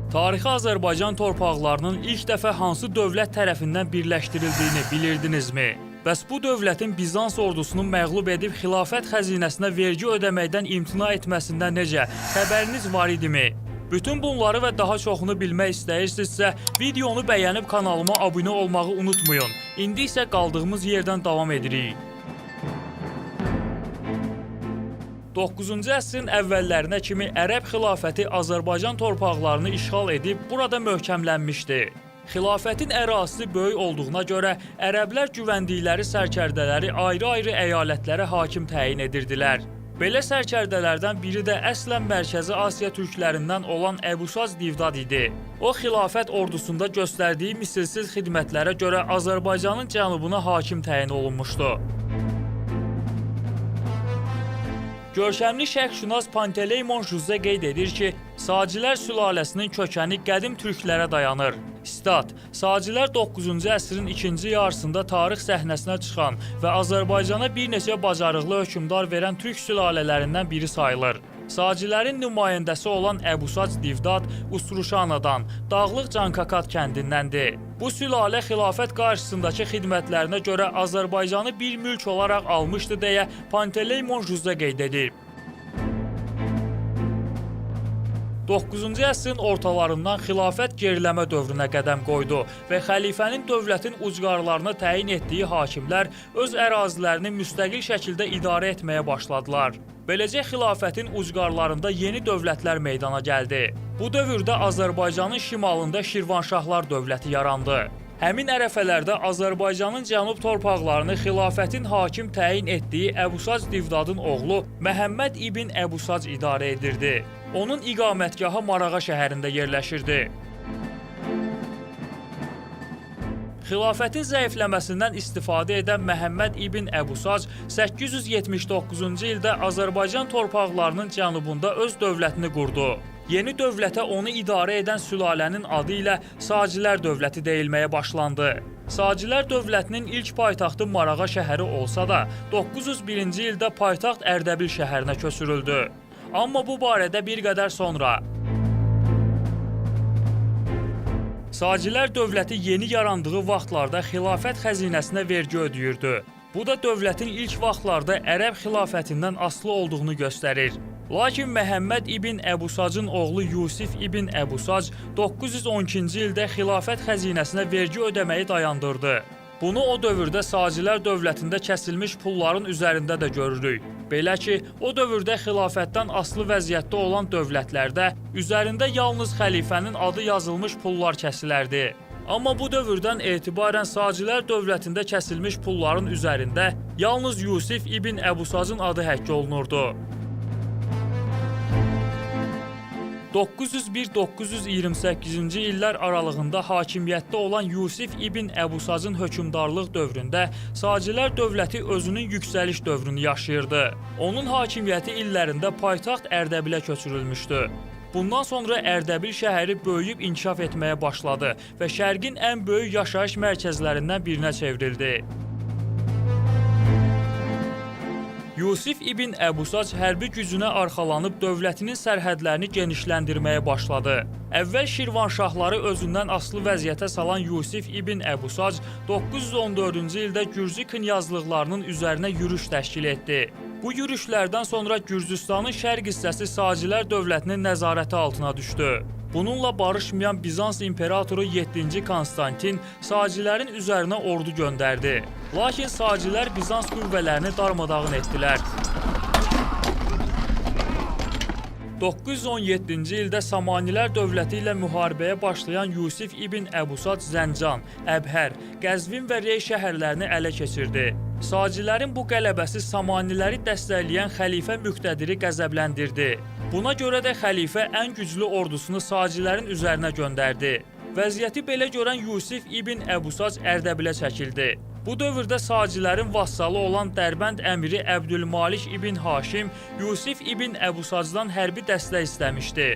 Tarixi Azərbaycan torpaqlarının ilk dəfə hansı dövlət tərəfindən birləşdirildiyini bilirdinizmi? Bəs bu dövlətin Bizans ordusunu məğlub edib xilafət xəzinəsinə vergi ödəməkdən imtina etməsində necə xəbəriniz var idimi? Bütün bunları və daha çoxunu bilmək istəyirsinizsə, videonu bəyənib kanalıma abunə olmağı unutmayın. İndi isə qaldığımız yerdən davam edirik. 9-cu əsrin əvvəllərinə kimi Ərəb xilafəti Azərbaycan torpaqlarını işğal edib burada möhkəmlənmişdi. Xilafətin ərazisi böyük olduğuna görə ərəblər güvəndikləri sərkərdələri ayrı-ayrı əyalətlərə hakim təyin edirdilər. Belə sərkərdələrdən biri də əslən Mərkəzi Asiya türklərindən olan Əbusac Divdad idi. O, xilafət ordusunda göstərdiyi misilsiz xidmətlərə görə Azərbaycanın cənubuna hakim təyin olunmuşdu. Görkəmli şərqşünas Panteleymon Juzə qeyd edir ki, Sacilər sülaləsinin kökəni qədim türklərə dayanır. Stat: Sacilər 9-cu əsrin ikinci yarısında tarix səhnəsinə çıxan və Azərbaycana bir neçə bacarıqlı hökmdar verən türk sülalələrindən biri sayılır. Sacilərin nümayəndəsi olan Əbusac Divdad Ustruşanadan, Dağlıq Cankakat kəndindəndir. Bu sülalə xilafət qarşısındakı xidmətlərinə görə Azərbaycanı bir mülk olaraq almışdı deyə Panteleymon Juzə qeyd edib. 9-cu əsrin ortalarından xilafət geriləmə dövrünə qədəm qoydu və xəlifənin dövlətin ucqarlarına təyin etdiyi hakimlər öz ərazilərini müstəqil şəkildə idarə etməyə başladılar. Beləcə xilafətin ucqarlarında yeni dövlətlər meydana gəldi. Bu dövrdə Azərbaycanın şimalında Şirvanşahlar dövləti yarandı. Həmin ərəfələrdə Azərbaycanın cənub torpaqlarını xilafətin hakim təyin etdiyi Əbusac Divdadın oğlu Məhəmməd ibn Əbusac idarə edirdi. Onun iqamətgahı Marağa şəhərində yerləşirdi. Xilafətin zəifləməsindən istifadə edən Məhəmməd ibn Əbusac 879-cu ildə Azərbaycan torpaqlarının cənubunda öz dövlətini qurdu. Yeni dövlətə onu idarə edən sülalənin adı ilə Sacilər dövləti deyilməyə başlandı. Sacilər dövlətinin ilk paytaxtı Marağa şəhəri olsa da, 901-ci ildə paytaxt Ərdəbil şəhərinə köçürüldü. Amma bu barədə bir qədər sonra. Sacilər dövləti yeni yarandığı vaxtlarda xilafət xəzinəsinə vergi ödəyirdi. Bu da dövlətin ilk vaxtlarda Ərəb xilafətindən asılı olduğunu göstərir. Lakin Məhəmməd ibn Əbusacın oğlu Yusif ibn Əbusac 912-ci ildə xilafət xəzinəsinə vergi ödəməyi dayandırdı. Bunu o dövrdə Sacilər dövlətində kəsilmiş pulların üzərində də görürük. Belə ki, o dövrdə xilafətdən asılı vəziyyətdə olan dövlətlərdə üzərində yalnız xəlifənin adı yazılmış pullar kəsilərdi. Amma bu dövrdən etibarən Sacilər dövlətində kəsilmiş pulların üzərində yalnız Yusif ibn Əbusacın adı həkk olunurdu. 901-928-ci illər aralığında hakimiyyətdə olan Yusif ibn Əbusacın hökmdarlıq dövründə Sacilər dövləti özünün yüksəliş dövrünü yaşayırdı. Onun hakimiyyəti illərində paytaxt Ərdəbilə köçürülmüşdü. Bundan sonra Ərdəbil şəhəri böyüyüb inkişaf etməyə başladı və şərqin ən böyük yaşayış mərkəzlərindən birinə çevrildi. Yusif ibn Əbusac hərbi gücünə arxalanıb dövlətinin sərhədlərini genişləndirməyə başladı. Əvvəl Şirvanşahları özündən asılı vəziyyətə salan Yusif ibn Əbusac 914-cü ildə Gürcü knyazlıqlarının üzərinə yürüş təşkil etdi. Bu yürüşlərdən sonra Gürcüstanın şərq hissəsi Sacilər dövlətinin nəzarəti altına düşdü. Bununla barışmayan Bizans imperatoru 7-ci Konstantin Sacilərin üzərinə ordu göndərdi. Lakin Sacilər Bizans qüvvələrini darmadağın etdilər. 917-ci ildə Samanilər dövləti ilə müharibəyə başlayan Yusif ibn Əbusac Zəncan, Əbhər, Qəzvin və Rey şəhərlərini ələ keçirdi. Sacilərin bu qələbəsi Samaniləri dəstəkləyən xəlifə Müqtədiri qəzəbləndirdi. Buna görə də xəlifə ən güclü ordusunu Sacilərin üzərinə göndərdi. Vəziyyəti belə görən Yusif ibn Əbusac Ərdəbilə çəkildi. Bu dövrdə Sacilərin vassalı olan Dərbənd əmiri Əbdülmalik ibn Haşim Yusif ibn Əbusacdan hərbi dəstək istəmişdi.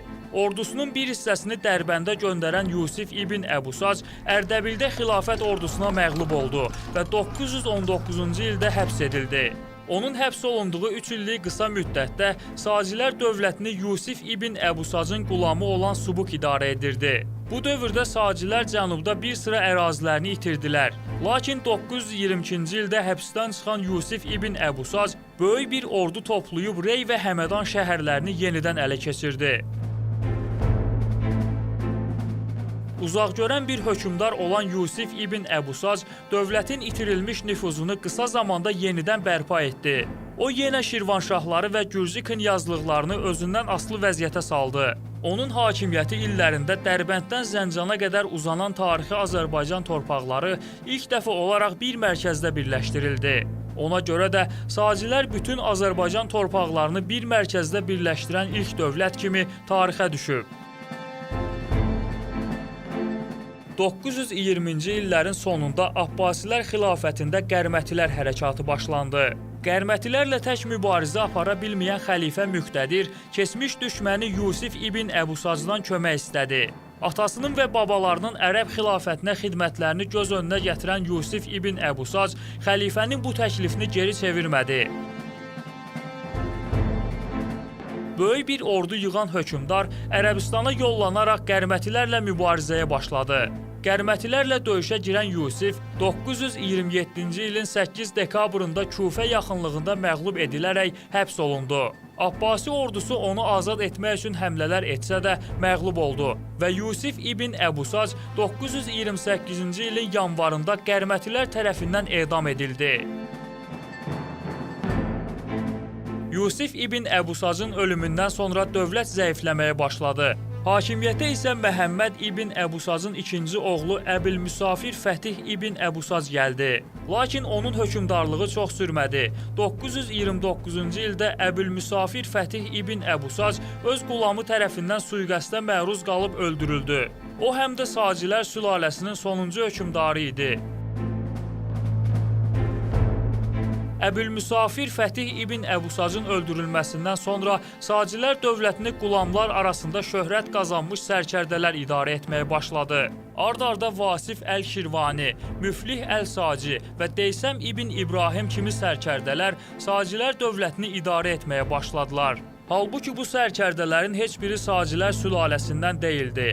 Ordusunun bir hissəsini Dərbəndə göndərən Yusif ibn Əbusac Ərdəbildə xilafət ordusuna məğlub oldu və 919-cu ildə həbs edildi. Onun həbs olunduğu 3 illik qısa müddətdə Sacilər dövlətini Yusif ibn Əbusacın qulamı olan Subuk idarə edirdi. Bu dövrdə Sacilər cənubda bir sıra ərazilərini itirdilər. Lakin 922-ci ildə həbsdən çıxan Yusif ibn Əbusac böyük bir ordu toplayıb Rey və Həmədan şəhərlərini yenidən ələ keçirdi. Uzaqgörən bir hökmdar olan Yusif ibn Əbusac dövlətin itirilmiş nüfuzunu qısa zamanda yenidən bərpa etdi. O yenə Şirvanşahları və Gürcü knyazlıqlarını özündən asılı vəziyyətə saldı. Onun hakimiyyəti illərində Dərbənddən Zəncana qədər uzanan tarixi Azərbaycan torpaqları ilk dəfə olaraq bir mərkəzdə birləşdirildi. Ona görə də Sacilər bütün Azərbaycan torpaqlarını bir mərkəzdə birləşdirən ilk dövlət kimi tarixə düşüb. 920-ci illərin sonunda Abbasilər xilafətində Qərmətilər hərəkatı başlandı. Qərmətilərlə tək mübarizə apara bilməyən xəlifə Müqtədir keçmiş düşməni Yusif ibn Əbusacdan kömək istədi. Atasının və babalarının ərəb xilafətinə xidmətlərini göz önünə gətirən Yusif ibn Əbusac xəlifənin bu təklifini geri çevirmədi. Böyük bir ordu yığan hökmdar Ərəbistana yollanaraq Qərmətilərlə mübarizəyə başladı. Qərmətilərlə döyüşə girən Yusif 927-ci ilin 8 dekabrında Kufə yaxınlığında məğlub edilərək həbs olundu. Abbasi ordusu onu azad etmək üçün həmlələr etsə də məğlub oldu və Yusif ibn Əbusac 928-ci ilin yanvarında Qərmətilər tərəfindən edam edildi. Yusif ibn Əbusacın ölümündən sonra dövlət zəifləməyə başladı. Hakimiyyətə isə Məhəmməd ibn Əbusacın ikinci oğlu Əbülmüsafir Fətih ibn Əbusac gəldi. Lakin onun hökmdarlığı çox sürmədi. 929-cu ildə Əbülmüsafir Fətih ibn Əbusac öz qulamı tərəfindən sui-qəsdə məruz qalıb öldürüldü. O həm də Sacilər sülaləsinin sonuncu hökmdarı idi. Əbülmüsafir Fətih ibn Əbusacın öldürülməsindən sonra Sacilər dövlətini qulamlar arasında şöhrət qazanmış sərkərdələr idarə etməyə başladı. Ard-arda Vasif Əl-Şirvani, Müflih Əl-Saci və Deysəm ibn İbrahim kimi sərkərdələr Sacilər dövlətini idarə etməyə başladılar. Halbuki bu sərkərdələrin heç biri Sacilər sülaləsindən deyildi.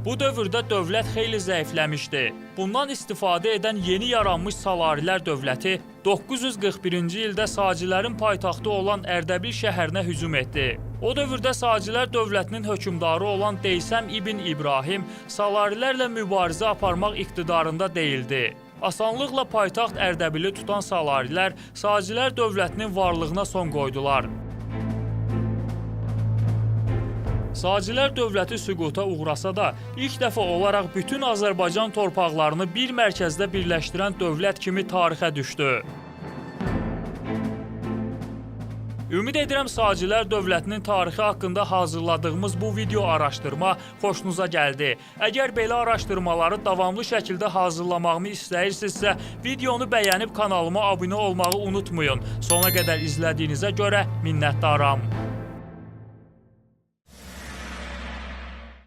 Bu dövrdə dövlət xeyli zəifləmişdi. Bundan istifadə edən yeni yaranmış Salarilər dövləti 941-ci ildə Sacilərin paytaxtı olan Ərdəbil şəhərinə hücum etdi. O dövrdə Sacilər dövlətinin hökmdarı olan Deysəm ibn İbrahim Salarilərlə mübarizə aparmaq iqtidarında deyildi. Asanlıqla paytaxt Ərdəbili tutan Salarilər Sacilər dövlətinin varlığına son qoydular. Sacilər dövləti süquta uğrasa da, ilk dəfə olaraq bütün Azərbaycan torpaqlarını bir mərkəzdə birləşdirən dövlət kimi tarixə düşdü. Ümid edirəm Sacilər dövlətinin tarixi haqqında hazırladığımız bu video araşdırma xoşunuza gəldi. Əgər belə araşdırmaları davamlı şəkildə hazırlamağımı istəyirsinizsə, videonu bəyənib kanalıma abunə olmağı unutmayın. Sona qədər izlədiyinizə görə minnətdaram.